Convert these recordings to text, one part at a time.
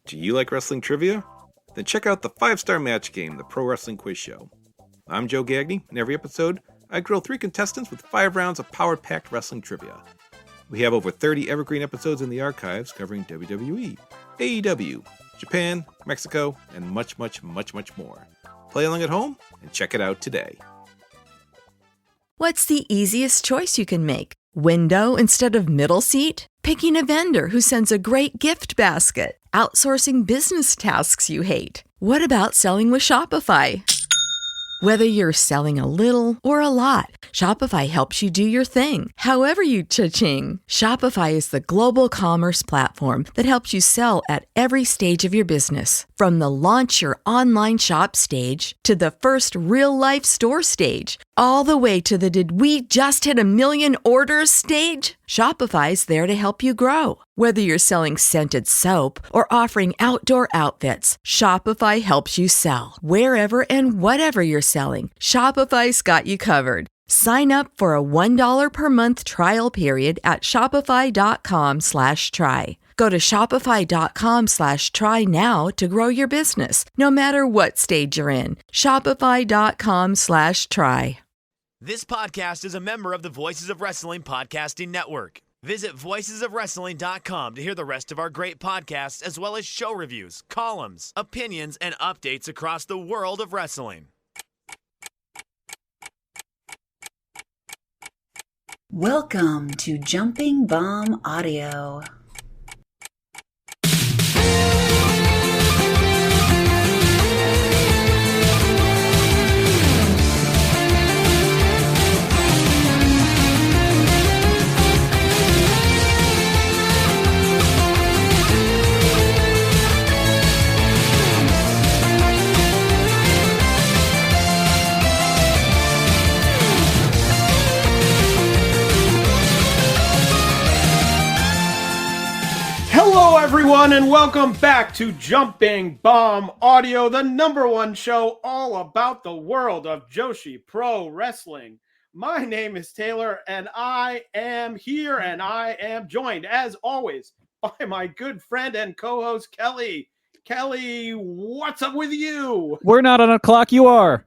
Do you like wrestling trivia? Then check out the 5-Star Match Game, the Pro Wrestling Quiz Show. I'm Joe Gagney, and every episode, I grill 3 contestants with 5 rounds of power-packed wrestling trivia. We have over 30 evergreen episodes in the archives covering WWE, AEW, Japan, Mexico, and much, much, much, much more. Play along at home and check it out today. What's the easiest choice you can make? Window instead of middle seat? Picking a vendor who sends a great gift basket? Outsourcing business tasks you hate? What about selling with Shopify? Whether you're selling a little or a lot, Shopify helps you do your thing, however you cha-ching. Shopify is the global commerce platform that helps you sell at every stage of your business. From the launch your online shop stage to the first real-life store stage, all the way to the did we just hit 1 million orders stage. Shopify's there to help you grow. Whether you're selling scented soap or offering outdoor outfits, Shopify helps you sell. Wherever and whatever you're selling, Shopify's got you covered. Sign up for a $1 per month trial period at shopify.com/try. Go to shopify.com/try now to grow your business, no matter what stage you're in. Shopify.com/try. This podcast is a member of the Voices of Wrestling Podcasting Network. Visit voicesofwrestling.com to hear the rest of our great podcasts, as well as show reviews, columns, opinions, and updates across the world of wrestling. Welcome to Jumping Bomb Audio. Hello, everyone, and welcome back to Jumping Bomb Audio, the #1 show all about the world of Joshi Pro Wrestling. My name is Taylor, and I am here, and I am joined, as always, by my good friend and co-host, Kelly. Kelly, what's up with you? We're not on a clock, you are.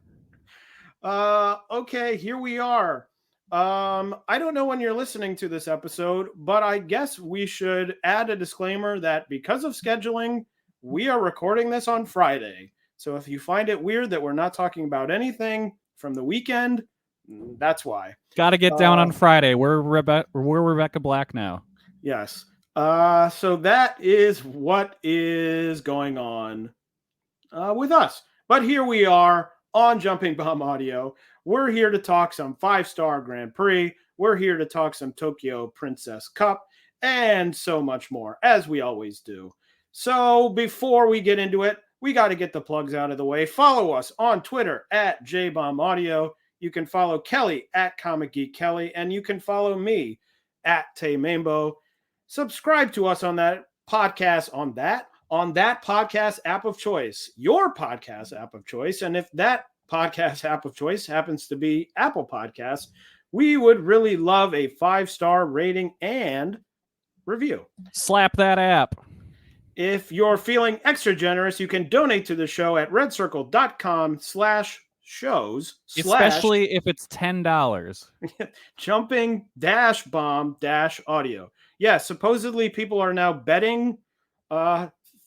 Okay, here we are. I don't know when you're listening to this episode, but I guess we should add a disclaimer that because of scheduling, we are recording this on Friday. So if you find it weird that we're not talking about anything from the weekend, that's why. Got to get down on Friday. We're Rebecca Black now. Yes. So that is what is going on with us. But here we are on Jumping Bomb Audio. We're here to talk some 5-Star Grand Prix. We're here to talk some Tokyo Princess Cup and so much more, as we always do. So before we get into it, we got to get the plugs out of the way. Follow us on Twitter at JBombAudio. You can follow Kelly at Comic Geek Kelly, and you can follow me at Tay Mambo. Subscribe to us on that podcast, on that podcast app of choice, your podcast app of choice. And if that podcast app of choice happens to be Apple Podcasts, we would really love a 5-star rating and review. Slap that app. If you're feeling extra generous, you can donate to the show at redcircle.com/shows. Especially if it's $10. Jumping-bomb-audio. Yeah, supposedly people are now betting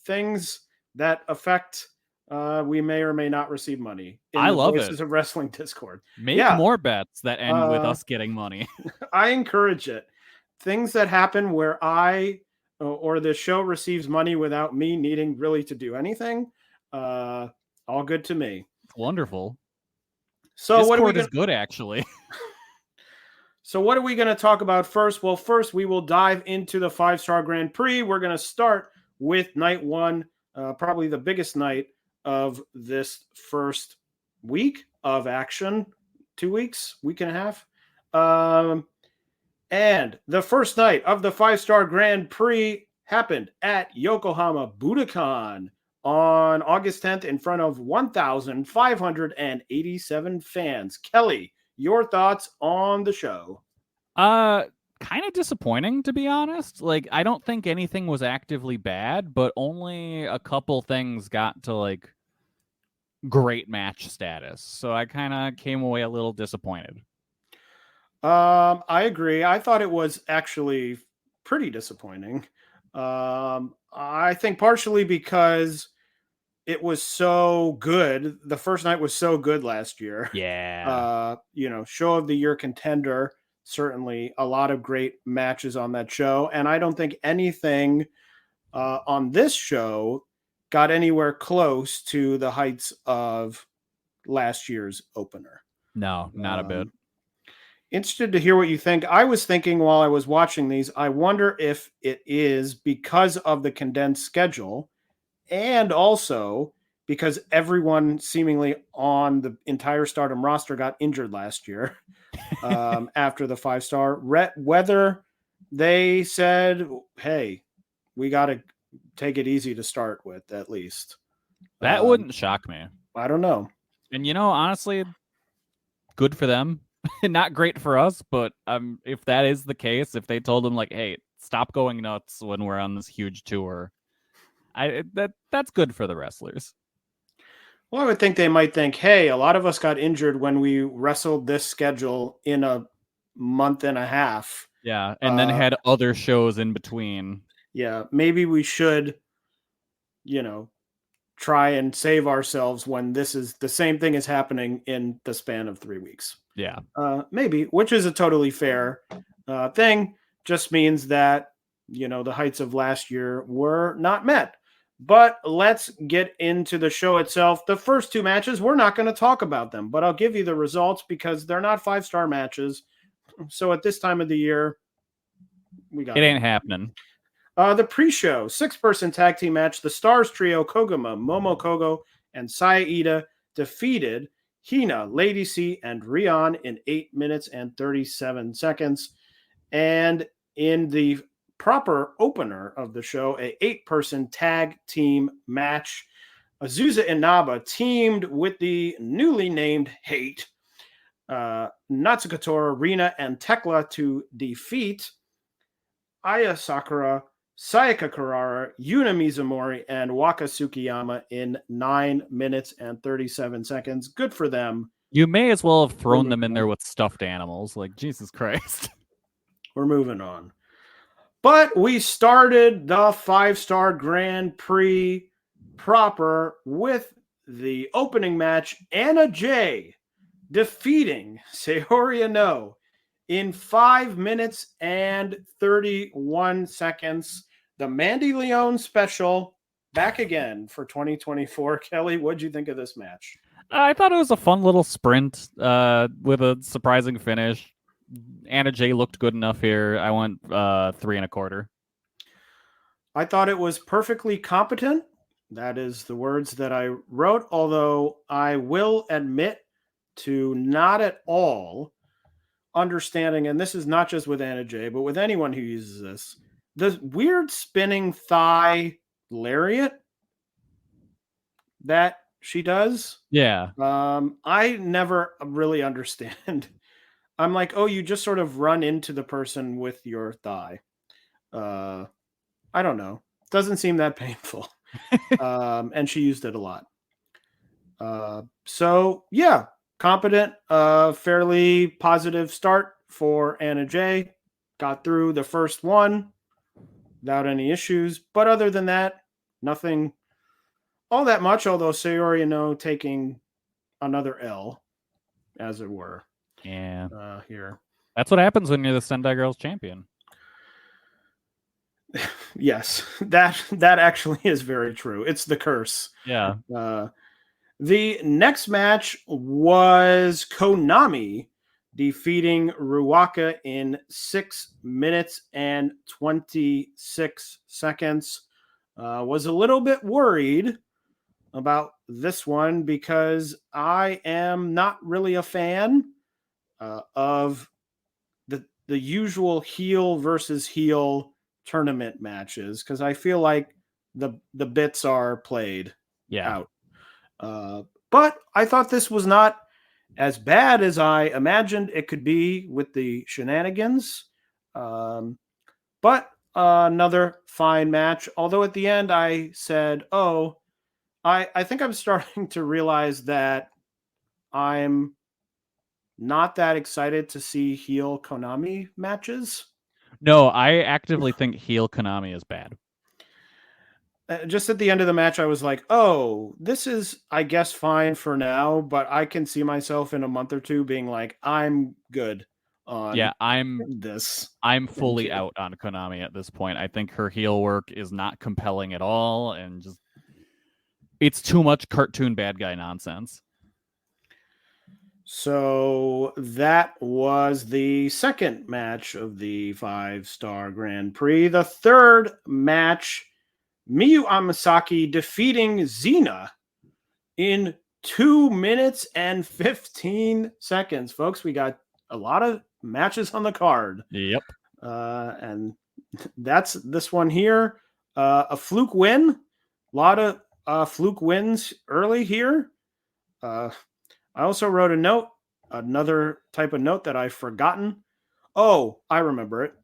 things that affect we may or may not receive money. I love Voices it. Of Wrestling Discord. Make more bets that end with us getting money. I encourage it. Things that happen where I or the show receives money without me needing really to do anything. All good to me. Wonderful. So Discord is good, actually. So what are we going to talk about first? Well, first we will dive into the 5-Star Grand Prix. We're going to start with night 1, probably the biggest night of this first week of action, 2 weeks, week and a half. And the first night of the 5-Star Grand Prix happened at Yokohama Budokan on August 10th in front of 1,587 fans. Kelly, your thoughts on the show? kind of disappointing, to be honest. Like, I don't think anything was actively bad, but only a couple things got to like great match status. So I kind of came away a little disappointed. I agree. I thought it was actually pretty disappointing. I think partially because it was so good. The first night was so good last year. Yeah. Show of the year contender. Certainly a lot of great matches on that show. And I don't think anything on this show got anywhere close to the heights of last year's opener. No, not a bit. Interested to hear what you think. I was thinking while I was watching these, I wonder if it is because of the condensed schedule and also because everyone seemingly on the entire Stardom roster got injured last year after the 5-star. Whether they said, hey, we got to take it easy to start with, at least. That wouldn't shock me. I don't know. And, honestly, good for them. Not great for us, but if that is the case, if they told them, like, hey, stop going nuts when we're on this huge tour, that's good for the wrestlers. Well, I would think they might think, hey, a lot of us got injured when we wrestled this schedule in a month and a half. Yeah, and then had other shows in between. Yeah, maybe we should, try and save ourselves when this is the same thing is happening in the span of 3 weeks. Yeah. Maybe, which is a totally fair thing. Just means that, the heights of last year were not met. But let's get into the show itself. The first 2 matches, we're not going to talk about them, but I'll give you the results because they're not 5-star matches. So at this time of the year, it ain't happening. The pre-show 6-person tag team match, the Stars trio Koguma, Momo Kogo, and Saya Ida defeated Hina, Lady C, and Rion in 8 minutes and 37 seconds. And in the proper opener of the show, a 8-person tag team match, Azusa Inaba teamed with the newly named Hate, Natsuko Tora, Rina, and Tekla to defeat Aya Sakura, Sayaka Kurara, Yuna Mizumori, and Waka Tsukiyama in 9 minutes and 37 seconds. Good for them. You may as well have thrown them in there with stuffed animals. Like, Jesus Christ. We're moving on. But we started the 5-star Grand Prix proper with the opening match, Anna Jay defeating Saori Anou in 5 minutes and 31 seconds. The Mandy Leon special back again for 2024. Kelly, what'd you think of this match? I thought it was a fun little sprint with a surprising finish. Anna Jay looked good enough here. I went 3 1/4. I thought it was perfectly competent. That is the words that I wrote, although I will admit to not at all understanding, and this is not just with Anna Jay, but with anyone who uses this, the weird spinning thigh lariat that she does. Yeah. I never really understand. I'm like, oh, you just sort of run into the person with your thigh. I don't know. Doesn't seem that painful. And she used it a lot. So yeah, competent, fairly positive start for Anna Jay. Got through the first one without any issues. But other than that, nothing all that much, although Saori Anou taking another L, as it were. Yeah. Here. That's what happens when you're the Sendai Girls champion. Yes, that actually is very true. It's the curse. Yeah. The next match was Konami defeating Ruaka in 6 minutes and 26 seconds. Was a little bit worried about this one because I am not really a fan of the usual heel versus heel tournament matches because I feel like the bits are played out. But I thought this was not as bad as I imagined it could be with the shenanigans. But another fine match. Although at the end I said, "Oh, I think I'm starting to realize that I'm not that excited to see heel Konami matches." No, I actively think heel Konami is bad. Just at the end of the match, I was like, "Oh, this is, I guess, fine for now, but I can see myself in a month or two being like, I'm good on Yeah, I'm this." fully you. out on Konami at this point. I think her heel work is not compelling at all, and just it's too much cartoon bad guy nonsense. So that was the second match of the 5-star Grand Prix. The third match, Miyu Amasaki defeating Xena in 2 minutes and 15 seconds. Folks, we got a lot of matches on the card. Yep. And that's this one here. A fluke win. A lot of fluke wins early here. I also wrote a note, another type of note that I've forgotten. Oh, I remember it.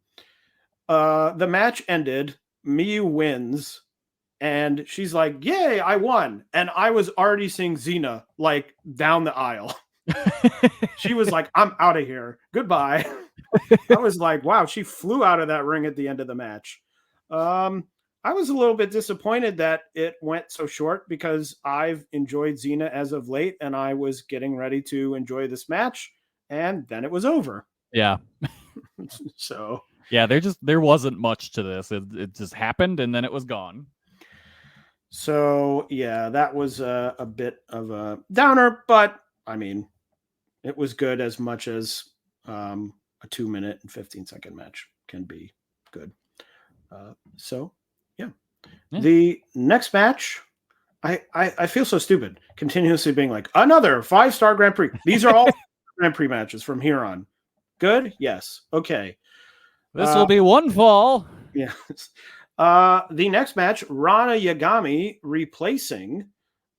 The match ended. Miyu wins. And she's like, "Yay, I won." And I was already seeing Xena like down the aisle. She was like, "I'm out of here. Goodbye." I was like, wow, she flew out of that ring at the end of the match. I was a little bit disappointed that it went so short because I've enjoyed Xena as of late and I was getting ready to enjoy this match and then it was over. Yeah. So yeah, there wasn't much to this. It just happened and then it was gone. So yeah, that was a bit of a downer, but I mean, it was good as much as a 2 minute and 15-second match can be good. So yeah. The next match, I feel so stupid continuously being like, another 5-star Grand Prix. These are all Grand Prix matches from here on. Good? Yes. Okay. This will be one fall. Yes. The next match, Rana Yagami replacing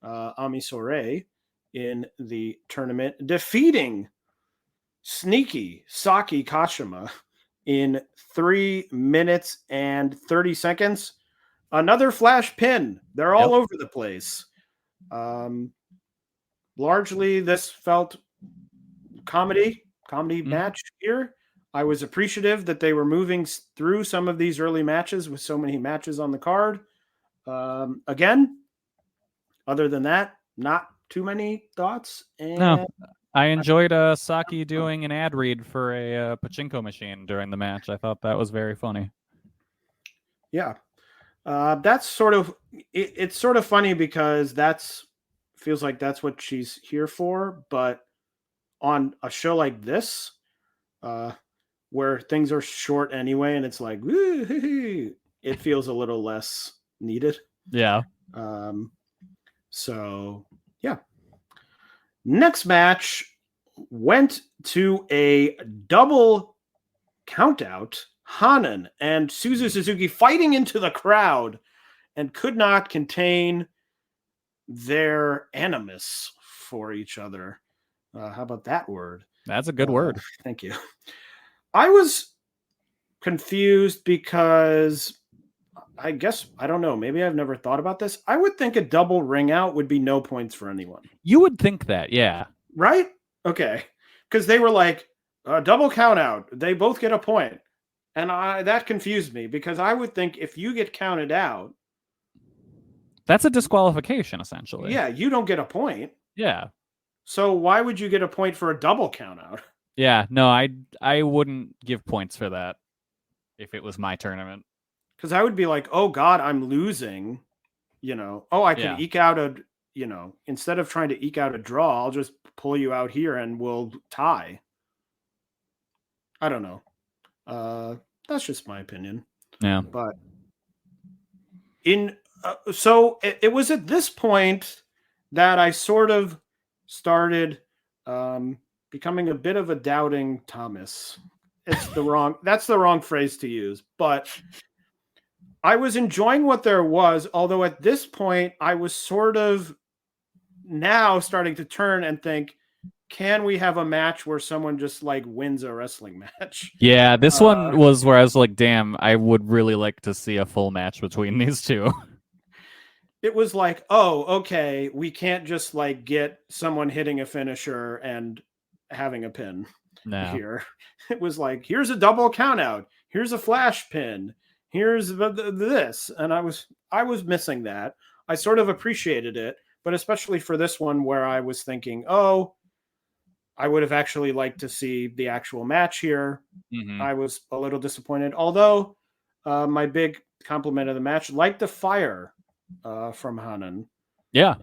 Ami Sourei in the tournament, defeating sneaky Saki Kashima in 3 minutes and 30 seconds. Another flash pin. They're all over the place. Largely, this felt comedy match here. I was appreciative that they were moving through some of these early matches with so many matches on the card. Again, other than that, not too many thoughts. And no, I enjoyed Saki doing an ad read for a pachinko machine during the match. I thought that was very funny. Yeah. That's sort of, it's sort of funny because feels like that's what she's here for. But on a show like this, where things are short anyway, and it's like, woo-hoo-hoo, it feels a little less needed. Yeah. So, yeah. Next match went to a double countout. Hanan and Suzu Suzuki fighting into the crowd and could not contain their animus for each other. How about that word? That's a good word. Thank you. I was confused because I guess, I don't know, maybe I've never thought about this. I would think a double ring out would be no points for anyone. You would think that, yeah. Right? Okay. Because they were like, double count out. They both get a point. And that confused me because I would think if you get counted out, that's a disqualification, essentially. Yeah, you don't get a point. Yeah. So why would you get a point for a double count out? Yeah, no, I wouldn't give points for that if it was my tournament. Because I would be like, oh God, I'm losing. I can eke out instead of trying to eke out a draw, I'll just pull you out here and we'll tie. I don't know. That's just my opinion. Yeah. But so it was at this point that I sort of started becoming a bit of a doubting Thomas. That's the wrong phrase to use, but I was enjoying what there was, although at this point I was sort of now starting to turn and think, can we have a match where someone just like wins a wrestling match? Yeah, this one was where I was like, damn, I would really like to see a full match between these two. It was like, oh, okay, we can't just like get someone hitting a finisher and having a pin here. It was like, here's a double count out, here's a flash pin, here's this, and I was missing that. I sort of appreciated it, but especially for this one where I was thinking, oh, I would have actually liked to see the actual match here. Mm-hmm. I was a little disappointed, although my big compliment of the match, like the fire from Hanan. Yeah.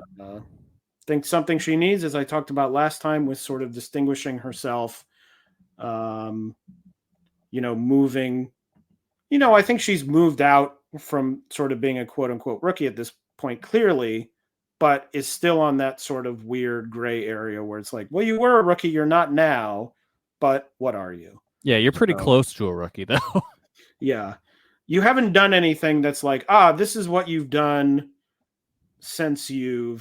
Think something she needs, as I talked about last time, with sort of distinguishing herself, moving. I think she's moved out from sort of being a quote unquote rookie at this point, clearly, but is still on that sort of weird gray area where it's like, well, you were a rookie, you're not now, but what are you? Yeah, you're pretty close to a rookie, though. Yeah. You haven't done anything that's like, this is what you've done since you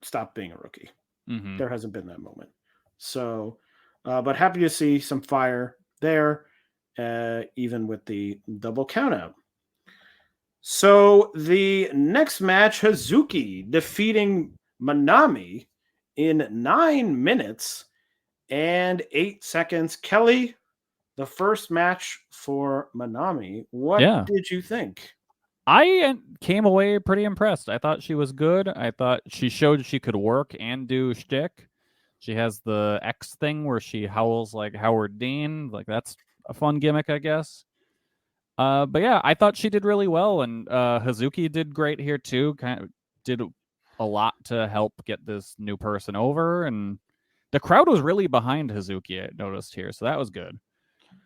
stopped being a rookie. Mm-hmm. There hasn't been that moment. So, but happy to see some fire there, even with the double countout. So the next match, Hazuki defeating Manami in 9 minutes and 8 seconds. Kelly, the first match for Manami. What did you think? I came away pretty impressed. I thought she was good. I thought she showed she could work and do shtick. She has the X thing where she howls like Howard Dean. Like, that's a fun gimmick, I guess. But yeah, I thought she did really well, and Hazuki did great here too. Kind of did a lot to help get this new person over, and the crowd was really behind Hazuki, I noticed here, so that was good.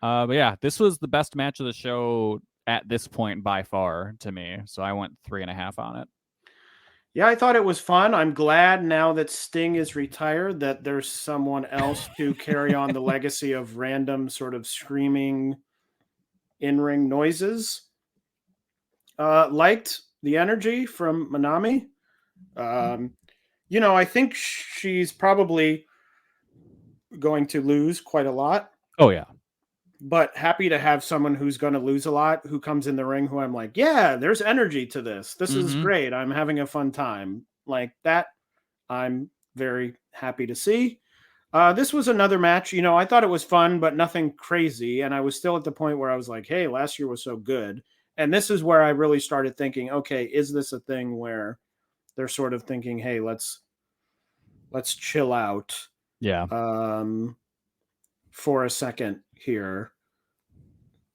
But yeah, this was the best match of the show at this point by far to me, so I went 3.5 on it. Yeah, I thought it was fun. I'm glad now that Sting is retired that there's someone else to carry on the legacy of random sort of screaming in-ring noises. Liked the energy from Manami. I think she's probably going to lose quite a lot. Oh, yeah. But happy to have someone who's going to lose a lot, who comes in the ring, who I'm like, yeah, there's energy to this. This is great. I'm having a fun time. Like that, I'm very happy to see. This was another match. I thought it was fun, but nothing crazy. And I was still at the point where I was like, hey, last year was so good. And this is where I really started thinking, okay, is this a thing where they're sort of thinking, hey, let's chill out. Yeah. For a second here,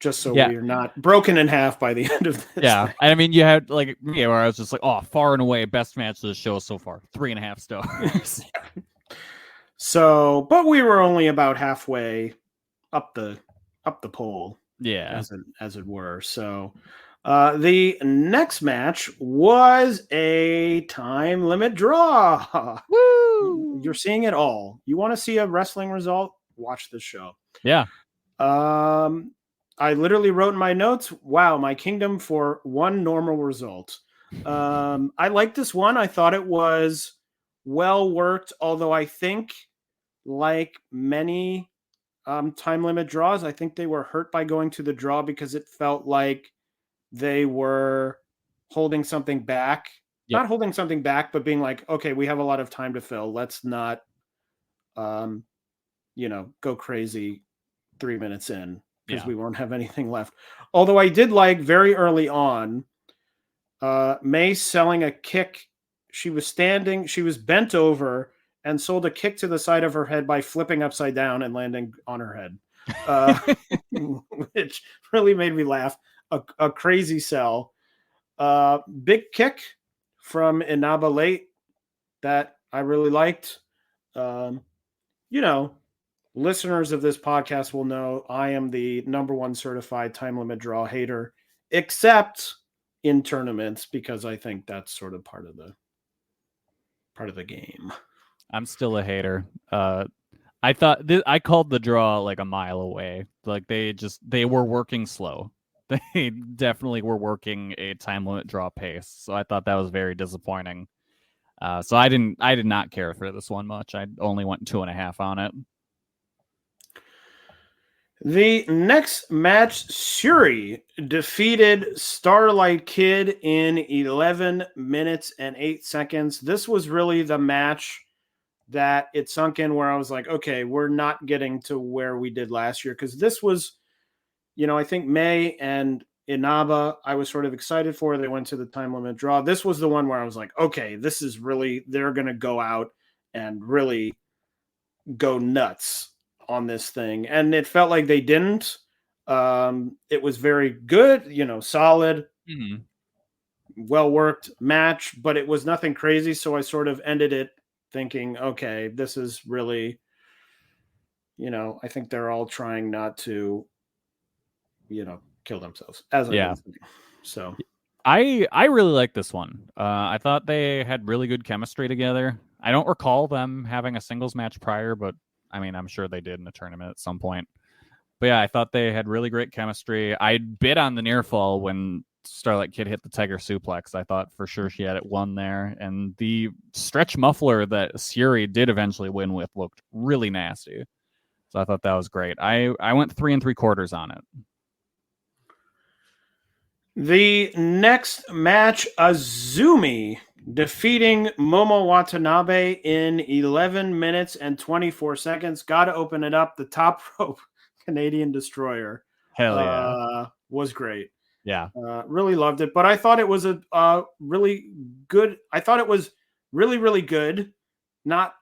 just so we're not broken in half by the end of this. Yeah. Thing. I mean, you had like me where I was just like, oh, far and away best match of the show so far. 3.5 stars. So, but we were only about halfway up the pole. Yeah. As it were. So the next match was a time limit draw. Woo! You're seeing it all. You want to see a wrestling result? Watch this show. Yeah. I literally wrote in my notes, wow, my kingdom for one normal result. I liked this one. I thought it was well worked, although I think, like many time limit draws, I think they were hurt by going to the draw because it felt like they were holding something back. Yep. Not holding something back, but being like, okay, we have a lot of time to fill. Let's not, go crazy 3 minutes in because we won't have anything left. Although I did like very early on, May selling a kick. She was bent over and sold a kick to the side of her head by flipping upside down and landing on her head, which really made me laugh. A crazy sell. Big kick from Inaba late that I really liked. Listeners of this podcast will know I am the #1 certified time limit draw hater, except in tournaments, because I think that's sort of part of the game. I'm still a hater. I thought I called the draw like a mile away. Like they were working slow. They definitely were working a time limit draw pace. So I thought that was very disappointing. So I did not care for this one much. I only went 2.5 on it. The next match, Suri defeated Starlight Kid in 11 minutes and 8 seconds. This was really the match that it sunk in where I was like, okay, we're not getting to where we did last year. Because this was, I think May and Inaba, I was sort of excited for. They went to the time limit draw. This was the one where I was like, okay, this is really, they're going to go out and really go nuts on this thing. And it felt like they didn't. It was very good, solid, well-worked match, but it was nothing crazy. So I sort of ended it thinking, okay, this is really, I think they're all trying not to, kill themselves. So I really like this one. I thought they had really good chemistry together. I don't recall them having a singles match prior, but I mean, I'm sure they did in a tournament at some point. But yeah, I thought they had really great chemistry. I bid on the near fall when Starlight Kid hit the Tiger Suplex. I thought for sure she had it won there. And the stretch muffler that Suri did eventually win with looked really nasty. So I thought that was great. I went 3 3/4 on it. The next match, Azumi defeating Momo Watanabe in 11 minutes and 24 seconds. Got to open it up. The top rope Canadian Destroyer. Hell yeah. Was great. Yeah. Really loved it. But I thought it was a really good. I thought it was really, really good. Not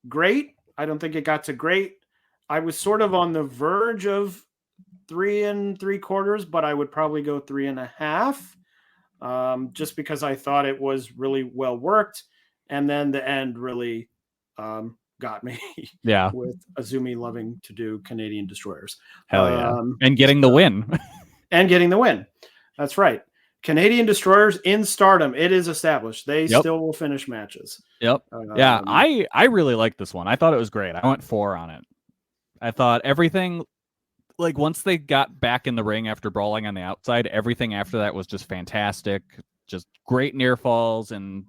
great. I don't think it got to great. I was sort of on the verge of 3 3/4, but I would probably go 3.5. Just because I thought it was really well worked. And then the end really got me. Yeah. With Azumi loving to do Canadian Destroyers. Hell yeah. And getting the win. And getting the win. That's right. Canadian Destroyers in Stardom. It is established. They still will finish matches. Yep. Yeah. I really liked this one. I thought it was great. I went 4 on it. I thought everything, like once they got back in the ring after brawling on the outside, everything after that was just fantastic. Just great near falls and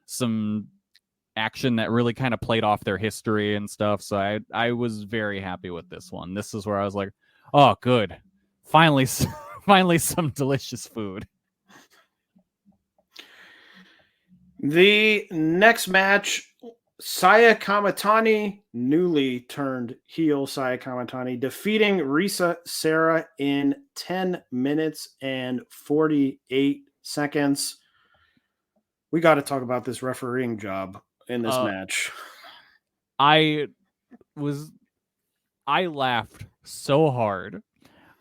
some action that really kind of played off their history and stuff. So I was very happy with this one. This is where I was like, oh, good. Finally some delicious food. The next match, Saya Kamatani, newly turned heel Saya Kamatani, defeating Risa Sarah in 10 minutes and 48 seconds. We got to talk about this refereeing job in this match. I laughed so hard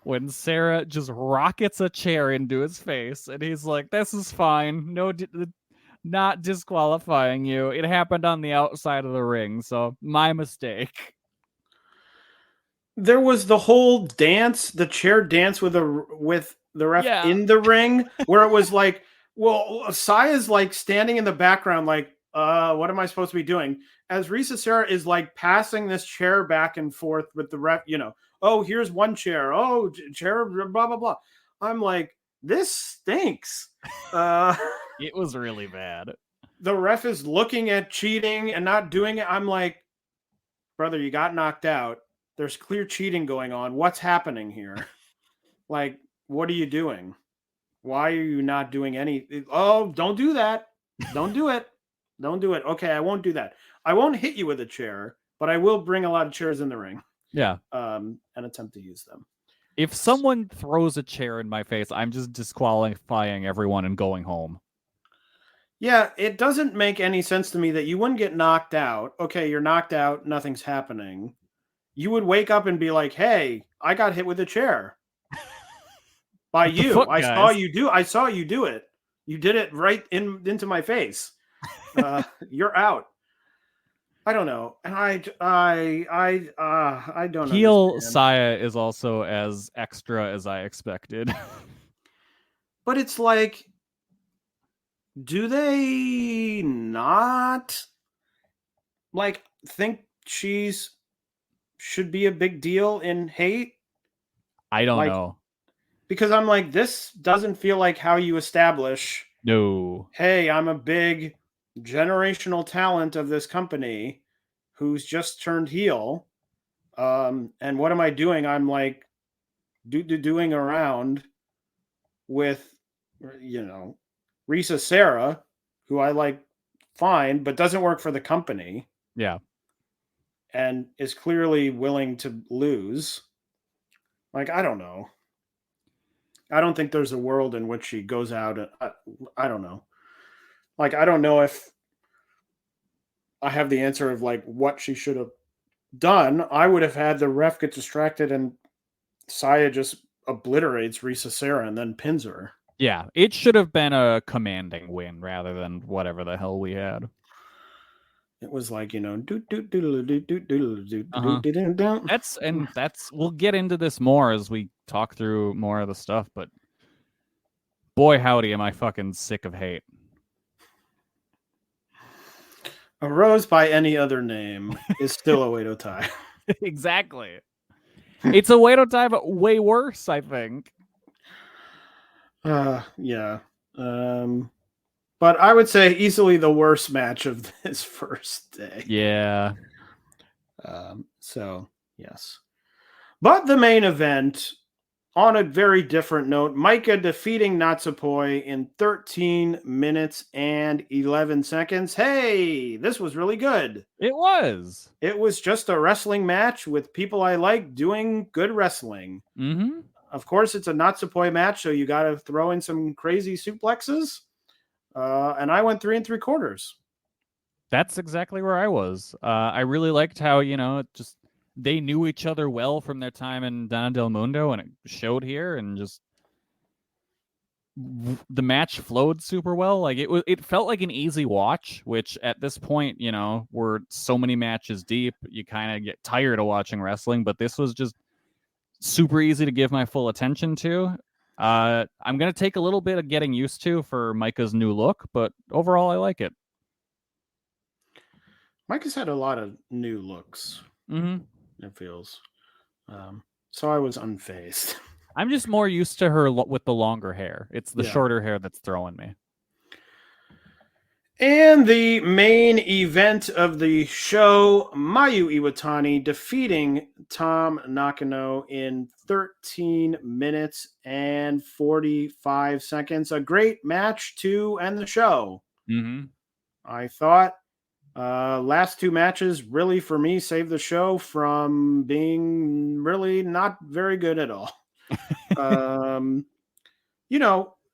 when Sarah just rockets a chair into his face and he's like, this is fine. No, not disqualifying you. It happened on the outside of the ring, so my mistake. There was the whole dance, the chair dance with the ref in the ring, where it was like, well, Saya's like standing in the background, like, what am I supposed to be doing? As Risa Sarah is like passing this chair back and forth with the ref, oh, here's one chair, oh, chair, blah blah blah. I'm like, this stinks. It was really bad. The ref is looking at cheating and not doing it. I'm like, brother, you got knocked out. There's clear cheating going on. What's happening here? Like, what are you doing? Why are you not doing anything? Oh, don't do that. Don't do it. Don't do it. Okay, I won't do that. I won't hit you with a chair, but I will bring a lot of chairs in the ring. Yeah. And attempt to use them. If someone throws a chair in my face, I'm just disqualifying everyone and going home. Yeah, it doesn't make any sense to me that you wouldn't get knocked out. Okay, you're knocked out. Nothing's happening. You would wake up and be like, hey, I got hit with a chair. By you. I saw you do it. You did it right into my face. You're out. I don't know. And I don't know. Heel Saya is also as extra as I expected. But it's like, do they not like think should be a big deal in hate? I don't know. Because I'm like, this doesn't feel like how you establish. No. Hey, I'm a big generational talent of this company who's just turned heel. And what am I doing? I'm like doing around with, Risa Sarah, who I like fine, but doesn't work for the company. Yeah. And is clearly willing to lose. Like, I don't know. I don't think there's a world in which she goes out. And, I don't know. Like, I don't know if I have the answer of like what she should have done. I would have had the ref get distracted and Saya just obliterates Risa Sarah and then pins her. Yeah, it should have been a commanding win rather than whatever the hell we had. It was like, That's we'll get into this more as we talk through more of the stuff, but boy howdy am I fucking sick of hate. A rose by any other name is still a Oedo tie. Exactly. It's a Oedo tie, but way worse, I think. Yeah. But I would say easily the worst match of this first day. Yeah. So, yes. But the main event, on a very different note, Micah defeating Natsupoi in 13 minutes and 11 seconds. Hey, this was really good. It was. It was just a wrestling match with people I like doing good wrestling. Mm-hmm. Of course, it's a Natsupoi match, so you got to throw in some crazy suplexes. And I went 3 3/4. That's exactly where I was. I really liked how, just they knew each other well from their time in Donna Del Mundo, and it showed here, and just the match flowed super well. Like it felt like an easy watch, which at this point, we're so many matches deep, you kind of get tired of watching wrestling, but this was just super easy to give my full attention to. I'm going to take a little bit of getting used to for Micah's new look, but overall, I like it. Micah's had a lot of new looks. Mm-hmm. It feels. So I was unfazed. I'm just more used to her with the longer hair. It's the shorter hair that's throwing me. And the main event of the show, Mayu Iwatani defeating Tom Nakano in 13 minutes and 45 seconds. A great match to end the show. Mm-hmm. I thought last 2 matches really, for me, saved the show from being really not very good at all.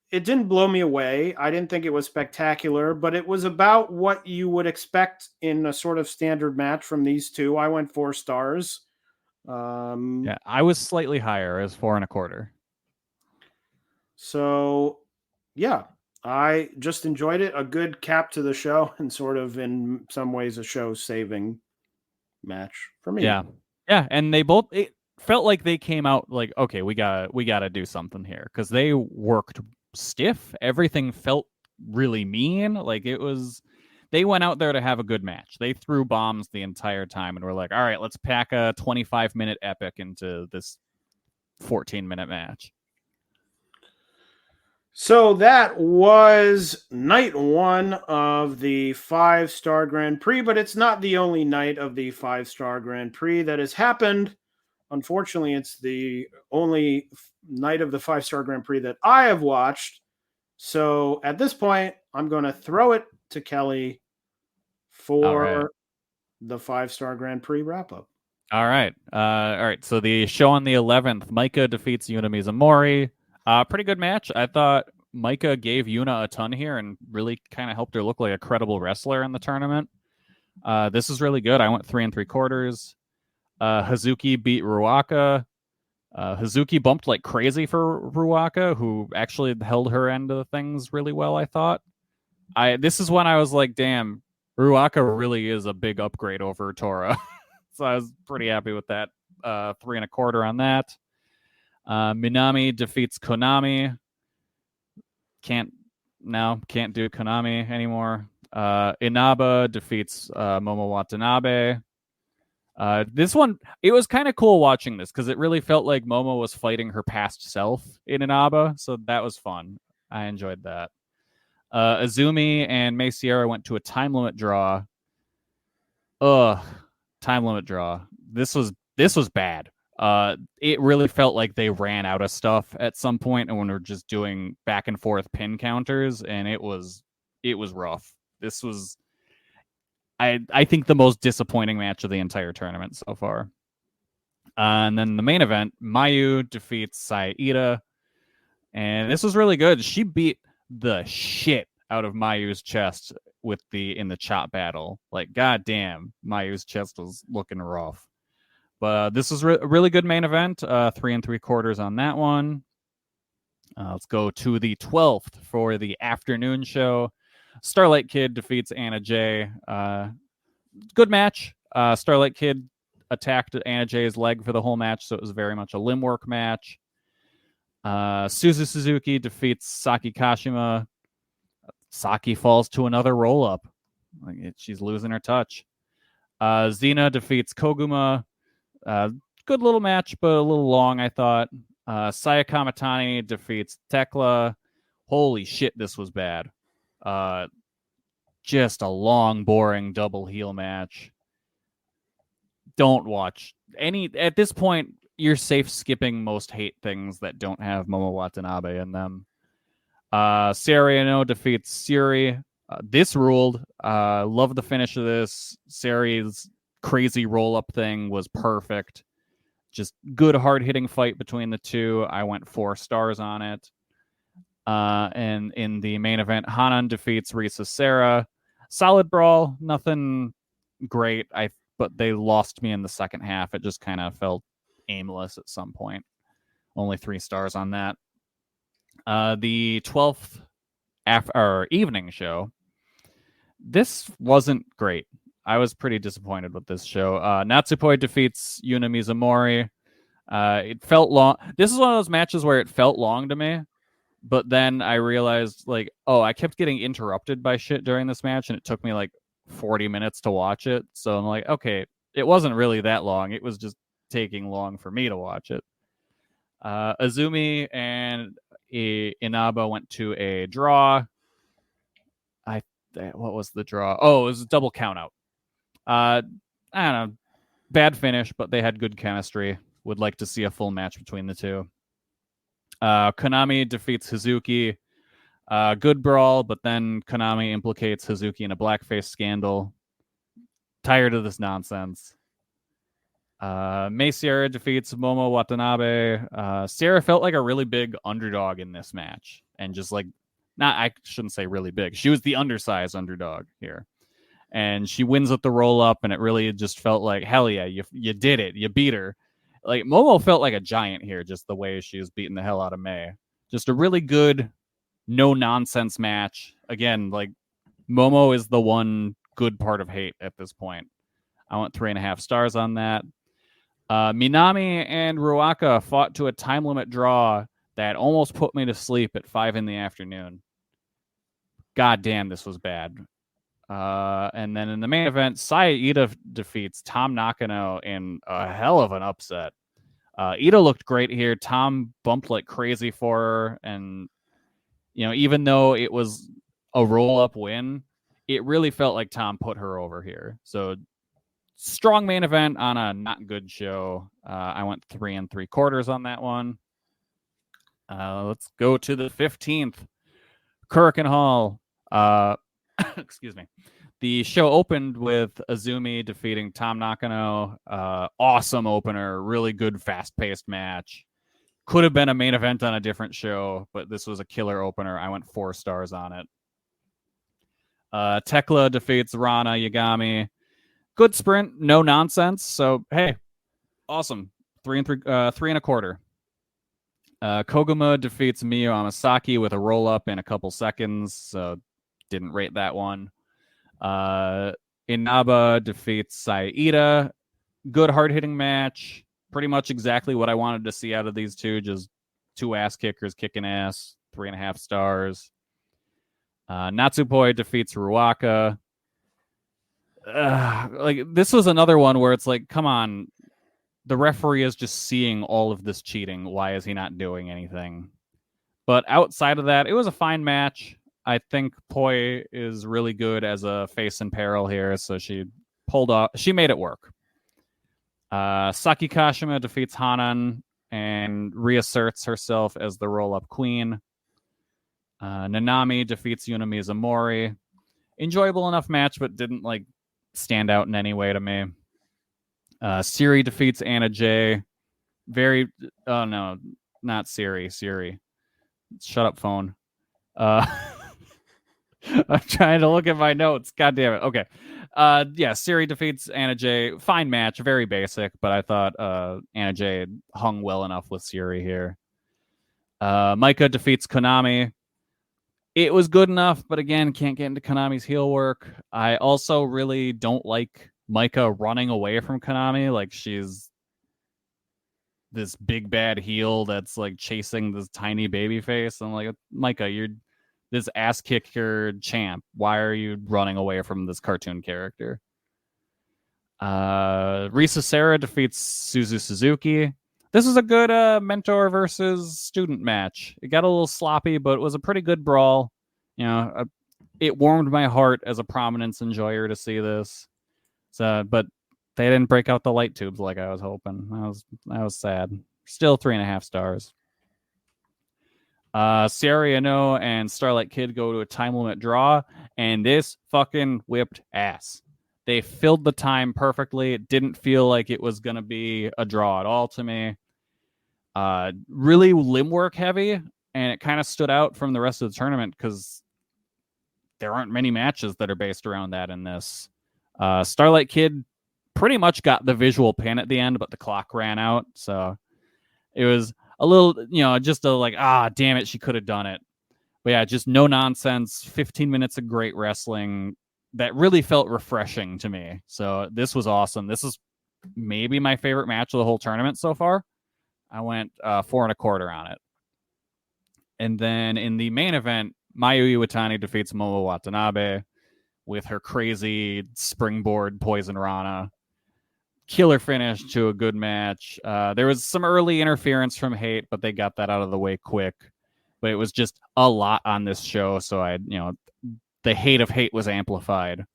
It didn't blow me away. I didn't think it was spectacular, but it was about what you would expect in a sort of standard match from these two. I went 4 stars. Yeah, I was slightly higher as 4 1/4. So, yeah, I just enjoyed it. A good cap to the show and sort of in some ways a show-saving match for me. Yeah, and it felt like they came out like, okay, we gotta do something here, because they worked stiff. Everything felt really mean. Like they went out there to have a good match. They threw bombs the entire time and were like, all right, let's pack a 25-minute epic into this 14-minute match. So that was night 1 of the 5-star Grand Prix, but it's not the only night of the 5-star Grand Prix that has happened. Unfortunately, it's the only night of the 5-star Grand Prix that I have watched. So at this point, I'm going to throw it to Kelly for the 5-star Grand Prix wrap-up. All right. So the show on the 11th, Micah defeats Yuna Mizumori. Pretty good match. I thought Micah gave Yuna a ton here and really kind of helped her look like a credible wrestler in the tournament. This is really good. I went 3 3/4. Hazuki beat Ruaka. Hazuki bumped like crazy for Ruaka, who actually held her end of things really well, I thought. This is when I was like, damn, Ruaka really is a big upgrade over Tora. So I was pretty happy with that. 3 1/4 on that. Minami defeats Konami. Can't do Konami anymore. Inaba defeats Momo Watanabe. This one, it was kind of cool watching this because it really felt like Momo was fighting her past self in Inaba, so that was fun. I enjoyed that. Azumi and May Sierra went to a time limit draw. Time limit draw. This was bad. It really felt like they ran out of stuff at some point, and when we're just doing back and forth pin counters, and it was rough. This was, I think, the most disappointing match of the entire tournament so far. And then the main event, Mayu defeats Saida, and this was really good. She beat the shit out of Mayu's chest in the chop battle. Like, goddamn, Mayu's chest was looking rough. But this was a really good main event. 3 3/4 on that one. Let's go to the 12th for the afternoon show. Starlight Kid defeats Anna Jay. Good match. Starlight Kid attacked Anna Jay's leg for the whole match, so it was very much a limb work match. Suzu Suzuki defeats Saki Kashima. Saki falls to another roll-up. She's losing her touch. Xena defeats Koguma. Good little match, but a little long, I thought. Saya Kamatani defeats Tekla. Holy shit, this was bad. Just a long, boring double heel match. Don't watch any. At this point, you're safe skipping most hate things that don't have Momo Watanabe in them. Sariano defeats Suri. This ruled. Love the finish of this. Sari's crazy roll-up thing was perfect. Just good, hard-hitting fight between the two. I went 4 stars on it. And in the main event, Hanan defeats Risa Sera. Solid brawl. Nothing great. But they lost me in the second half. It just kind of felt aimless at some point. Only 3 stars on that. The 12th evening show. This wasn't great. I was pretty disappointed with this show. Natsupoi defeats Yuna Mizumori. It felt long. This is one of those matches where it felt long to me, but then I realized, I kept getting interrupted by shit during this match, and it took me 40 minutes to watch it. So I'm like, okay, it wasn't really that long. It was just taking long for me to watch it. Azumi and Inaba went to a draw. What was the draw? Oh, it was a double count out. I don't know. Bad finish, but they had good chemistry. Would like to see a full match between the two. Konami defeats Hazuki. Good brawl, but then Konami implicates Hazuki in a blackface scandal. Tired of this nonsense. May Sierra defeats Momo Watanabe. Sierra felt like a really big underdog in this match. And just I shouldn't say really big. She was the undersized underdog here. And she wins with the roll-up, and it really just felt like, hell yeah, you did it. You beat her. Momo felt like a giant here, just the way she was beating the hell out of May. Just a really good, no-nonsense match. Again, Momo is the one good part of hate at this point. I went 3.5 stars on that. Minami and Ruaka fought to a time limit draw that almost put me to sleep at 5 p.m. God damn, this was bad. And then in the main event, Saya Ida defeats Tom Nakano in a hell of an upset. Ida looked great here. Tom bumped like crazy for her. And, even though it was a roll-up win, it really felt like Tom put her over here. So strong main event on a not good show. I went 3 3/4 on that one. Let's go to the 15th. Korakuen Hall. Excuse me. The show opened with Azumi defeating Tom Nakano. Awesome opener. Really good, fast-paced match. Could have been a main event on a different show, but this was a killer opener. I went 4 stars on it. Tekla defeats Rana Yagami. Good sprint, no nonsense. So, hey, awesome. 3 3/4. Koguma defeats Miyu Amasaki with a roll-up in a couple seconds. So, didn't rate that one. Inaba defeats Saida. Good hard-hitting match. Pretty much exactly what I wanted to see out of these two. Just 2 ass kickers kicking ass. 3.5 stars. Natsupoi defeats Ruaka. This was another one where it's like, come on. The referee is just seeing all of this cheating. Why is he not doing anything? But outside of that, it was a fine match. I think Poi is really good as a face in peril here, so she made it work. Saki Kashima defeats Hanan and reasserts herself as the roll-up queen. Nanami defeats Yuna Mizumori. Enjoyable enough match, but didn't stand out in any way to me. Siri defeats Anna Jay. Oh no, not Siri. Shut up, phone. I'm trying to look at my notes. God damn it. Okay. Siri defeats Anna Jay. Fine match, very basic, but I thought Anna Jay hung well enough with Siri here. Maika defeats Konami. It was good enough, but again, can't get into Konami's heel work. I also really don't like Maika running away from Konami. Like, she's this big bad heel that's chasing this tiny baby face. I'm like, Maika, you're this ass kicker champ. Why are you running away from this cartoon character? Risa Sera defeats Suzu Suzuki. This was a good mentor versus student match. It got a little sloppy, but it was a pretty good brawl. It warmed my heart as a prominence enjoyer to see this. So, but they didn't break out the light tubes like I was hoping. That was sad. Still 3.5 stars. Sierra Yano and Starlight Kid go to a time limit draw, and this fucking whipped ass. They filled the time perfectly. It didn't feel like it was going to be a draw at all to me. Really limb work heavy, and it kind of stood out from the rest of the tournament because there aren't many matches that are based around that in this. Starlight Kid pretty much got the visual pin at the end, but the clock ran out, so it was a little, just damn it, she could have done it. But yeah, just no nonsense, 15 minutes of great wrestling that really felt refreshing to me. So this was awesome. This is maybe my favorite match of the whole tournament so far. I went 4.25 on it. And then in the main event, Mayu Iwatani defeats Momo Watanabe with her crazy springboard Poison Rana. Killer finish to a good match. There was some early interference from Hate, but they got that out of the way quick. But it was just a lot on this show, so the hate of Hate was amplified.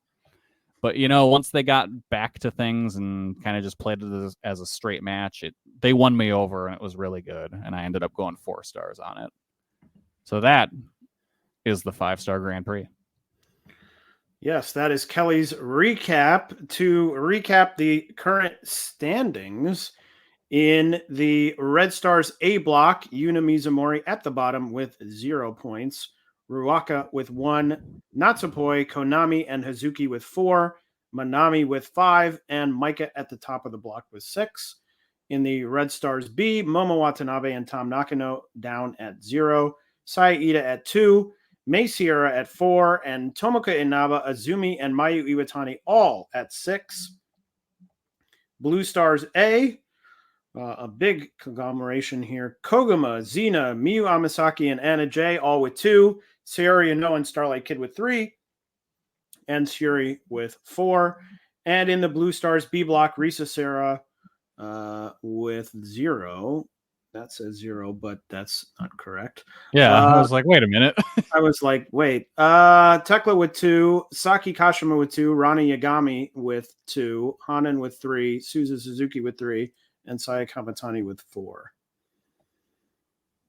But once they got back to things and kind of just played it as a straight match, they won me over, and it was really good. And I ended up going 4 stars on it. So that is the 5-star Grand Prix. Yes, that is Kelly's recap. To recap the current standings in the Red Stars A block, Yuna Mizumori at the bottom with 0 points. Ruaka with 1, Natsupoi, Konami, and Hazuki with 4, Manami with 5, and Maika at the top of the block with 6. In the Red Stars B, Momo Watanabe and Tom Nakano down at 0, Saida at 2, Mei Sierra at 4, and Tomoka Inaba, Azumi, and Mayu Iwatani all at 6. Blue Stars A, a big conglomeration here. Koguma, Xena, Miyu Amasaki, and Anna Jay all with 2. Sierra Yano and Starlight Kid with 3. And Shuri with 4. And in the Blue Stars B block, Risa Sera with 0. That says 0, but that's not correct. Yeah, I was like, wait a minute. I was like, wait. Tekla with 2, Saki Kashima with 2, Rani Yagami with 2, Hanan with 3, Suzu Suzuki with 3, and Saya Kamatani with 4.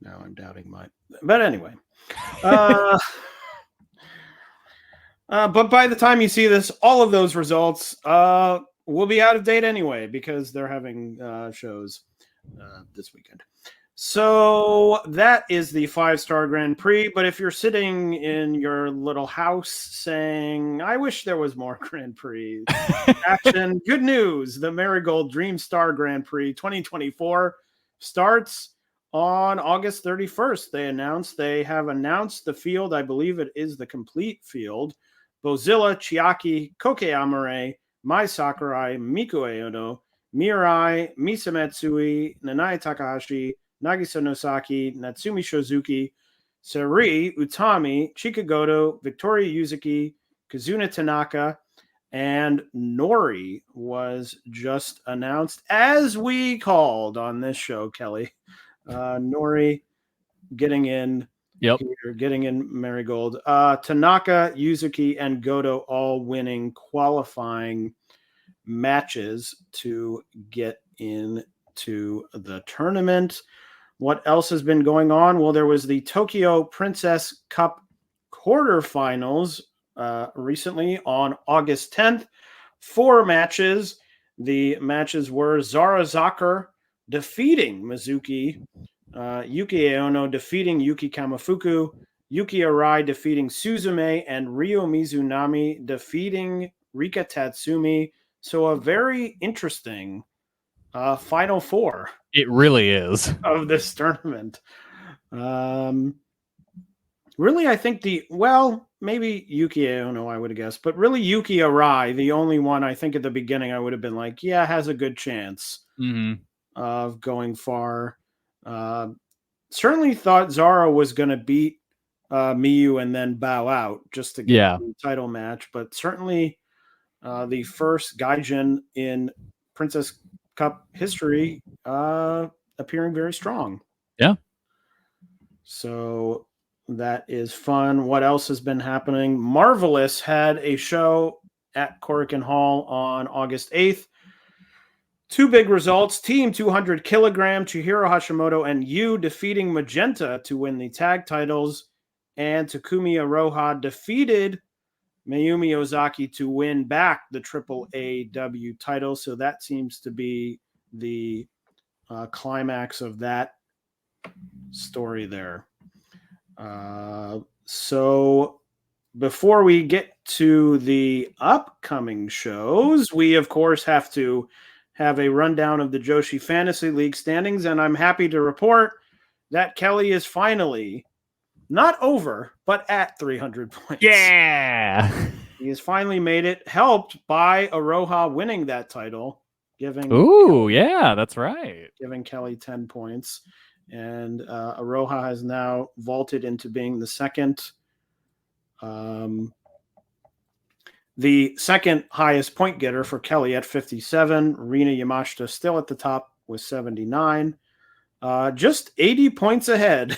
Now I'm doubting mine. But anyway. But by the time you see this, all of those results will be out of date anyway because they're having shows this weekend. So that is the 5-star Grand Prix. But if you're sitting in your little house saying, I wish there was more Grand Prix action, good news. The Marigold Dream Star Grand Prix 2024 starts on August 31st. They have announced the field. I believe it is the complete field. Bozilla, Chiaki, Koke Amare, Mai Sakurai, Miku Eono, Mirai, Misa Matsui, Nanai Takahashi, Nagisa Nosaki, Natsumi Shozuki, Sari Utami, Chikagoto, Victoria Yuzuki, Kazuna Tanaka, and Nori was just announced as we called on this show, Kelly. Nori getting in Yep. You're getting in Marigold. Tanaka, Yuzuki, and Goto all winning qualifying matches to get into the tournament. What else has been going on? Well, there was the Tokyo Princess Cup quarterfinals recently on August 10th. 4 matches. The matches were Zara Zakir defeating Mizuki, Yuki Aono defeating Yuki Kamifuku, Yuki Arai defeating Suzume, and Ryo Mizunami defeating Rika Tatsumi. So a very interesting Final Four. It really is. Of this tournament. Really, I think maybe Yuki Aono, I would have guessed, but really Yuki Arai, the only one I think at the beginning I would have been like, yeah, has a good chance of going far. Certainly thought Zara was going to beat Miyu and then bow out just to get the title match, but certainly the first Gaijin in Princess Cup history appearing very strong. Yeah. So that is fun. What else has been happening? Marvelous had a show at Korakuen Hall on August 8th. 2 big results. Team 200 kilogram, Chihiro Hashimoto and Yu defeating Magenta to win the tag titles. And Takumi Aroha defeated Mayumi Ozaki to win back the AAAW title. So that seems to be the climax of that story there. So before we get to the upcoming shows, we of course have to have a rundown of the Joshi Fantasy League standings, and I'm happy to report that Kelly is finally not over, but at 300 points. Yeah. He has finally made it, helped by Aroha winning that title, giving that's right. Giving Kelly 10 points. And Aroha has now vaulted into being the second highest point getter for Kelly at 57. Rina Yamashita still at the top with 79. Just 80 points ahead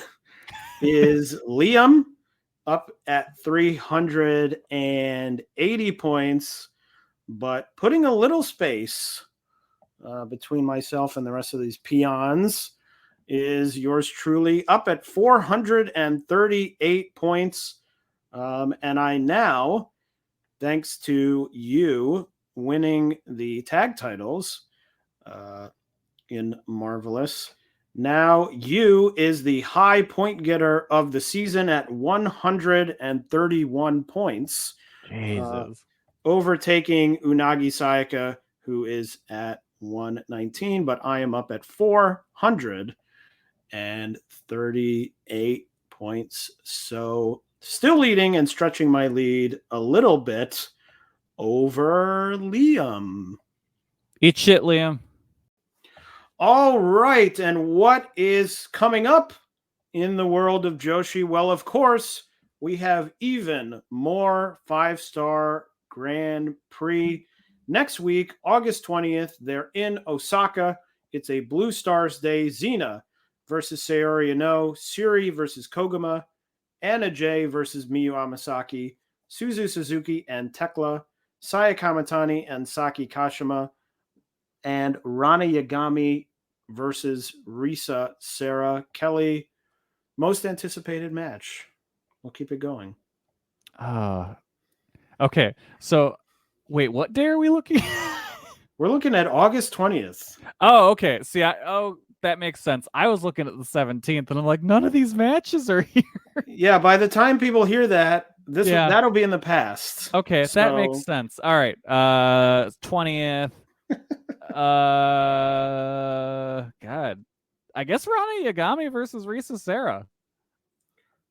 is Liam, up at 380 points, but putting a little space between myself and the rest of these peons is yours truly, up at 438 points. And I now, thanks to you winning the tag titles in Marvelous, now you is the high point getter of the season at 131 points. Jesus. Overtaking Unagi Sayaka, who is at 119, but I am up at 438 points. So still leading and stretching my lead a little bit over Liam. Eat shit, Liam. All right. And what is coming up in the world of Joshi? Well, of course, we have even more 5-star Grand Prix. Next week, August 20th, they're in Osaka. It's a Blue Stars Day. Xena versus Sayori Ano, Suri versus Koguma, Anna Jay versus Miyu Amasaki, Suzu Suzuki and Tekla, Saya Kamatani and Saki Kashima, and Rana Yagami versus Risa Sarah. Kelly, most anticipated match. We'll keep it going. Okay, so wait, what day are we looking at? We're looking at August 20th. Oh, okay. See, that makes sense. I was looking at the 17th, and I'm like, none of these matches are here. Yeah, by the time people hear that, that'll be in the past. Okay, so that makes sense. All right, 20th. God, I guess Rana Yagami versus Risa Sarah.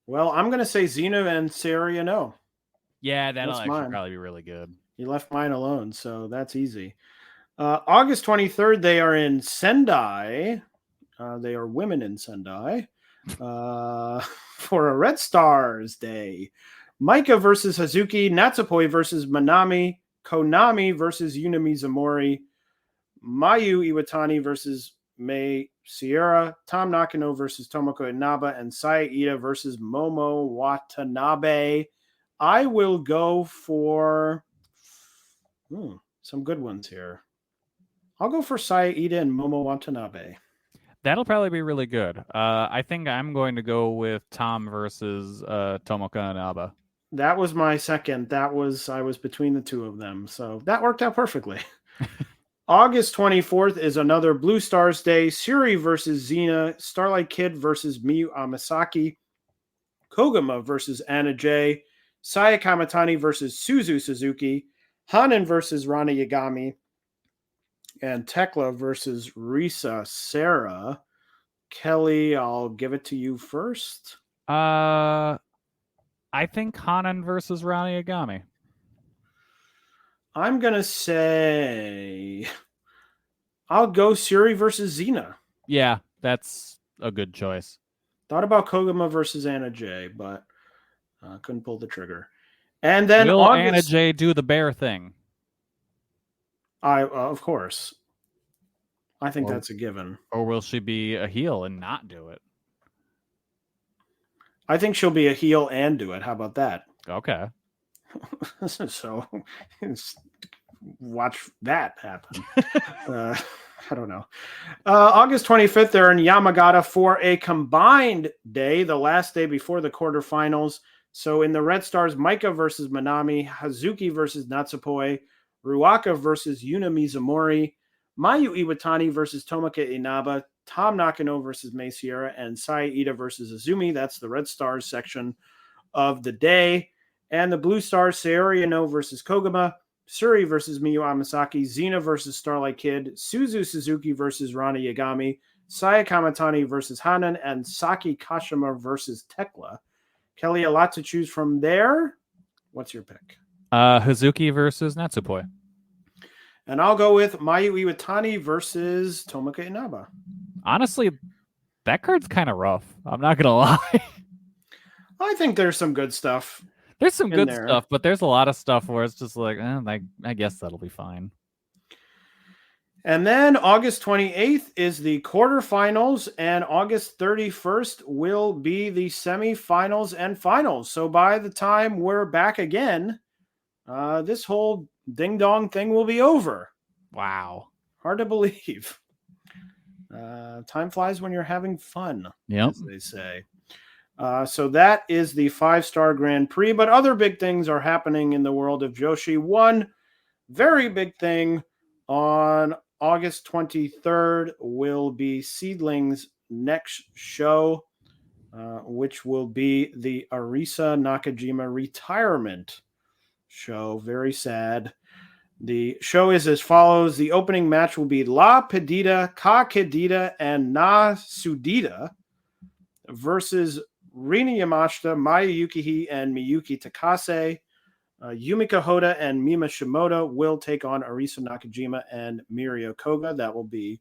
Well, I'm gonna say Xena and Sayori Ano. Yeah, that'll actually probably be really good. You left mine alone, so that's easy. August 23rd, they are in Sendai. They are women in Sendai for a Red Stars Day. Maika versus Hazuki, Natsupoi versus Manami, Konami versus Yuna Mizumori, Mayu Iwatani versus Mei Sierra, Tom Nakano versus Tomoko Inaba, and Saya Ida versus Momo Watanabe. I will go for some good ones here. I'll go for Saya Ida and Momo Watanabe. That'll probably be really good. I think I'm going to go with Tom versus Tomoko Inaba. That was my second. I was between the two of them. So that worked out perfectly. August 24th is another Blue Stars Day. Suri versus Xena. Starlight Kid versus Miyu Amasaki. Koguma versus Anna Jay. Saya Kamatani versus Suzu Suzuki. Hanan versus Rana Yagami. And Tekla versus Risa Sarah. Kelly, I'll give it to you first. I think Hanan versus Rana Yagami. I'm going to say I'll go Suri versus Xena. Yeah, that's a good choice. Thought about Koguma versus Anna Jay, but couldn't pull the trigger. And then will Anna Jay do the bear thing? Of course. I think that's a given. Or will she be a heel and not do it? I think she'll be a heel and do it. How about that? Okay. So watch that happen. I don't know. August 25th, they're in Yamagata for a combined day, the last day before the quarterfinals. So in the Red Stars, Maika versus Manami, Hazuki versus Natsupoi, Ruaka versus Yuna Mizumori, Mayu Iwatani versus Tomoka Inaba, Tom Nakano versus Mei Sierra, and Saya Ida versus Azumi. That's the Red Stars section of the day. And the Blue Stars, Saori Anou versus Koguma, Suri versus Miyu Amasaki, Xena versus Starlight Kid, Suzu Suzuki versus Rana Yagami, Saya Kamatani versus Hanan, and Saki Kashima versus Tekla. Kelly, a lot to choose from there. What's your pick? Hazuki versus Natsupoi. And I'll go with Mayu Iwatani versus Tomoka Inaba. Honestly, that card's kind of rough. I'm not going to lie. I think there's some good stuff. There's some good stuff, but there's a lot of stuff where it's just like, I guess that'll be fine. And then August 28th is the quarterfinals, and August 31st will be the semifinals and finals. So by the time we're back again, this whole ding-dong thing will be over. Wow. Hard to believe. Time flies when you're having fun, as they say. So that is the 5-star Grand Prix, but other big things are happening in the world of Joshi. One very big thing on August 23rd will be Seedling's next show, which will be the Arisa Nakajima retirement show. Very sad. The show is as follows. The opening match will be La Pedida, Ka Kedida, and Na Sudida versus Rina Yamashita, Maya Yukihi, and Miyuki Takase. Yumika Hoda and Mima Shimoda will take on Arisa Nakajima and Mirio Koga. That will be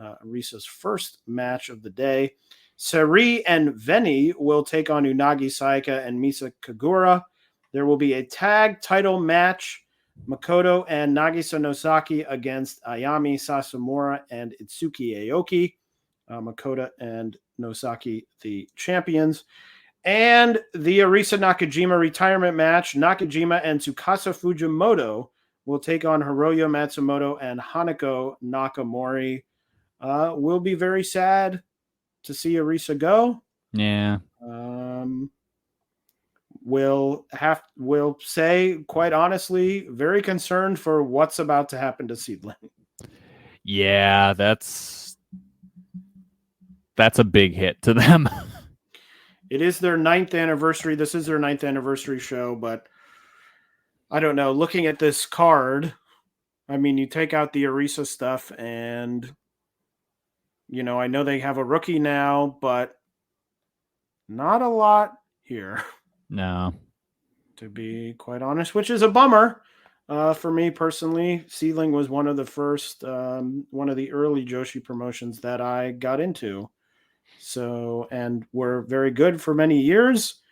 Arisa's first match of the day. Sari and Veni will take on Unagi Saika and Misa Kagura. There will be a tag title match. Makoto and Nagisa Nosaki against Ayami Sasumura and Itsuki Aoki. Makoto and Nosaki, the champions. And the Arisa Nakajima retirement match, Nakajima and Tsukasa Fujimoto will take on Hiroyo Matsumoto and Hanako Nakamori. Will be very sad to see Arisa go. Yeah. Will say, quite honestly, very concerned for what's about to happen to Seedling. Yeah, that's a big hit to them. It is their 9th anniversary. This is their 9th anniversary show, but I don't know. Looking at this card, I mean, you take out the Arisa stuff and, I know they have a rookie now, but not a lot here. No. To be quite honest, which is a bummer for me personally. Seedling was one of the first, one of the early Joshi promotions that I got into. So, and were very good for many years.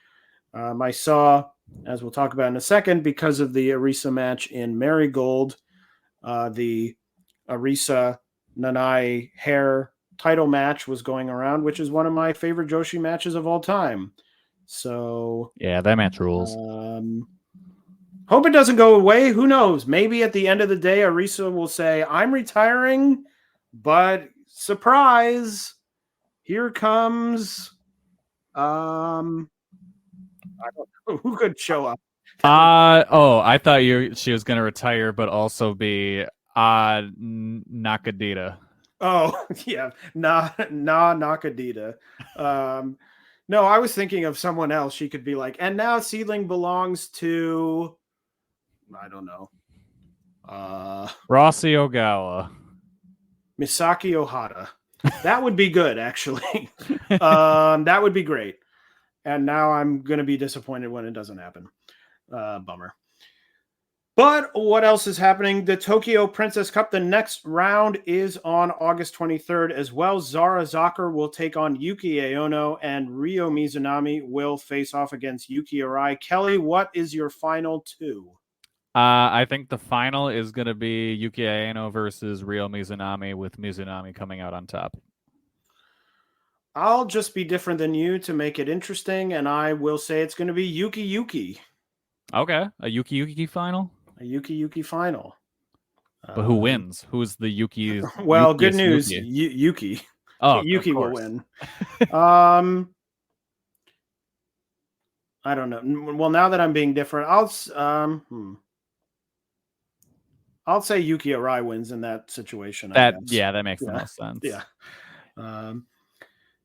I saw, as we'll talk about in a second, because of the Arisa match in Marigold, the Arisa Nanai hair title match was going around, which is one of my favorite Joshi matches of all time. So Yeah, that match rules. hope it doesn't go away. Who knows? Maybe at the end of the day, Arisa will say, I'm retiring, but surprise, here comes I don't know who could show up. I thought she was gonna retire, but also be Nakadita. Oh, yeah. Nakadita. No, I was thinking of someone else. She could be like, and now Seedling belongs to, I don't know. Rossi Ogawa. Misaki Ohata. That would be good, actually. That would be great. And now I'm going to be disappointed when it doesn't happen. Bummer. But what else is happening? The Tokyo Princess Cup, the next round is on August 23rd as well. Zara Zakir will take on Yuki Aono, and Ryo Mizunami will face off against Yuki Arai. Kelly, what is your final two? I think the final is going to be Yuki Aono versus Ryo Mizunami, with Mizunami coming out on top. I'll just be different than you to make it interesting, and I will say it's going to be Yuki. Okay, a Yuki final? A Yuki final. But who wins? Who's the Yuki? Well, good news, Yuki. Oh, Yuki will win. I don't know. Well, now that I'm being different, I'll say Yuki Arai wins in that situation. That makes the most sense. Yeah.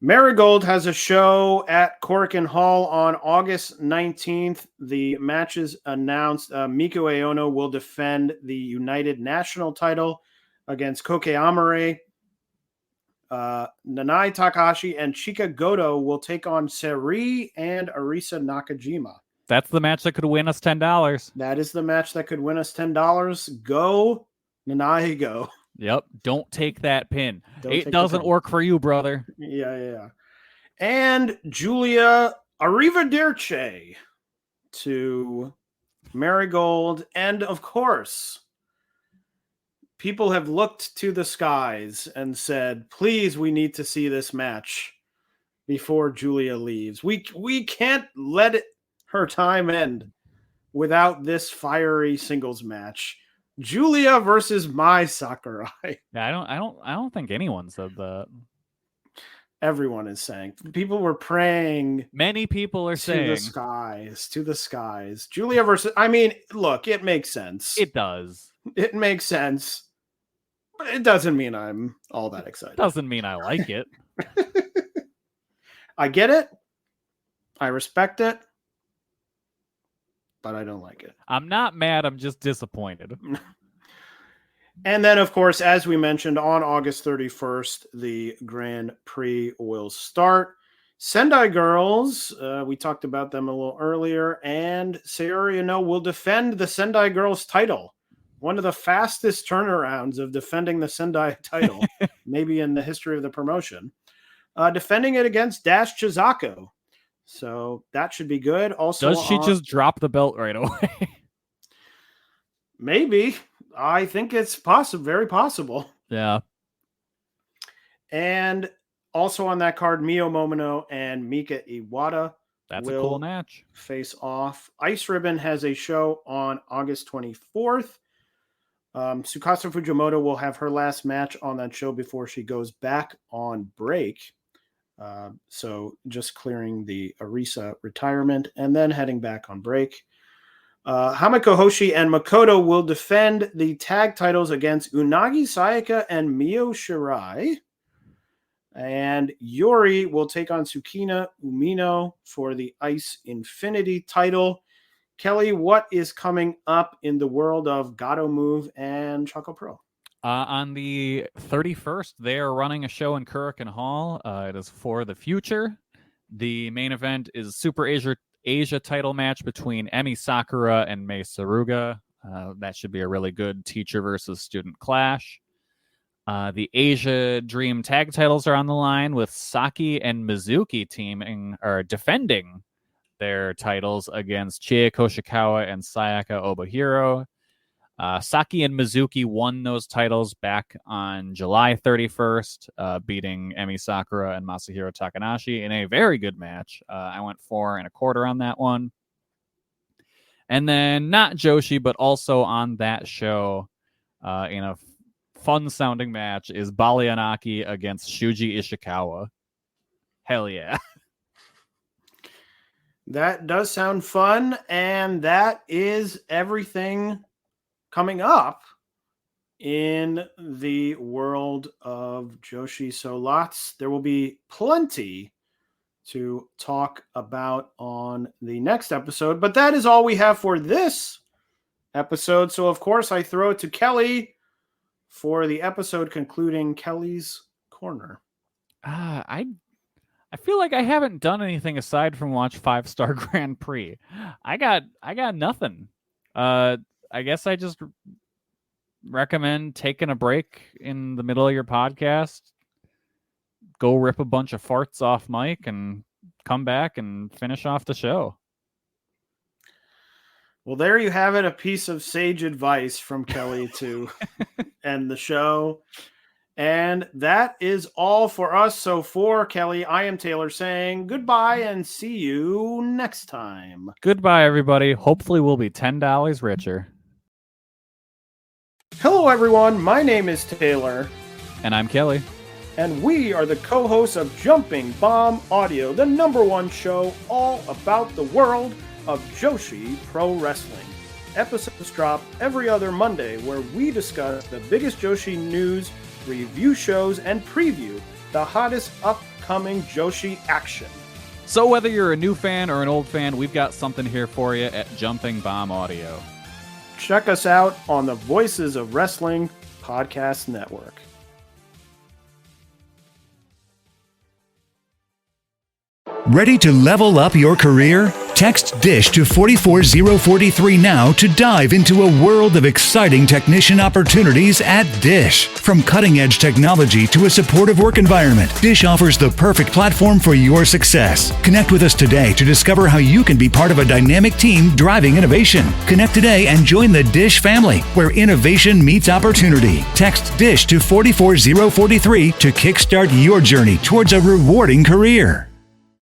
Marigold has a show at Korakuen Hall on August 19th. The matches announced. Miku Aono will defend the United National title against Koke Amare. Nanai Takahashi and Chika Goto will take on Seri and Arisa Nakajima. That's the match that could win us $10. That is the match that could win us $10. Go, Nanai, go. Yep. Don't take that pin. It doesn't work for you, brother. Yeah. And Julia Arrivederci to Marigold. And of course, people have looked to the skies and said, please, we need to see this match before Julia leaves. We can't let her time end without this fiery singles match. Julia versus Mai Sakurai. Yeah, I don't think anyone said that. Everyone is saying. People were praying. Many people are saying to the skies. Julia versus, I mean, look, it makes sense. It does. It makes sense. But it doesn't mean I'm all that excited. Doesn't mean I like it. I get it. I respect it. But I don't like it. I'm not mad. I'm just disappointed. And then, of course, as we mentioned, on August 31st, the Grand Prix will start. Sendai Girls, we talked about them a little earlier, and Sayori Ono will defend the Sendai Girls title. One of the fastest turnarounds of defending the Sendai title, maybe in the history of the promotion. Defending it against Dash Chizako. So that should be good. Also, does she just drop the belt right away? Maybe. I think it's possible, very possible. Yeah. And also on that card, Mio Momono and Mika Iwata. That's a cool match. Face off. Ice Ribbon has a show on August 24th. Tsukasa Fujimoto will have her last match on that show before she goes back on break. So just clearing the Arisa retirement and then heading back on break. Hamiko Hoshi and Makoto will defend the tag titles against Unagi Sayaka and Mio Shirai. And Yuri will take on Tsukina Umino for the Ice Infinity title. Kelly, what is coming up in the world of Gato Move and Choco Pro? On the 31st, they are running a show in Korakuen Hall. It is for the future. The main event is Super Asia title match between Emi Sakura and Mei Saruga. That should be a really good teacher versus student clash. The Asia Dream tag titles are on the line, with Saki and Mizuki defending their titles against Chie Koshikawa and Sayaka Obahiro. Saki and Mizuki won those titles back on July 31st, beating Emi Sakura and Masahiro Takanashi in a very good match. I went 4 1/4 on that one. And then not Joshi, but also on that show in a fun-sounding match is Balianaki against Shuji Ishikawa. Hell yeah. That does sound fun, and that is everything coming up in the world of Joshi. So there will be plenty to talk about on the next episode, but that is all we have for this episode. So of course I throw it to Kelly for the episode concluding Kelly's Corner. I feel like I haven't done anything aside from watch 5-Star Grand Prix. I got nothing. I guess I just recommend taking a break in the middle of your podcast, go rip a bunch of farts off mic, and come back and finish off the show. Well, there you have it, a piece of sage advice from Kelly to end the show. And that is all for us. So for Kelly, I am Taylor saying goodbye and see you next time. Goodbye, everybody. Hopefully we'll be $10 richer. Hello, everyone. My name is Taylor. And I'm Kelly. And we are the co-hosts of Jumping Bomb Audio, the #1 show all about the world of Joshi Pro Wrestling. Episodes drop every other Monday where we discuss the biggest Joshi news, review shows, and preview the hottest upcoming Joshi action. So whether you're a new fan or an old fan, we've got something here for you at Jumping Bomb Audio. Check us out on the Voices of Wrestling Podcast Network. Ready to level up your career? Text DISH to 44043 now to dive into a world of exciting technician opportunities at DISH. From cutting-edge technology to a supportive work environment, DISH offers the perfect platform for your success. Connect with us today to discover how you can be part of a dynamic team driving innovation. Connect today and join the DISH family, where innovation meets opportunity. Text DISH to 44043 to kickstart your journey towards a rewarding career.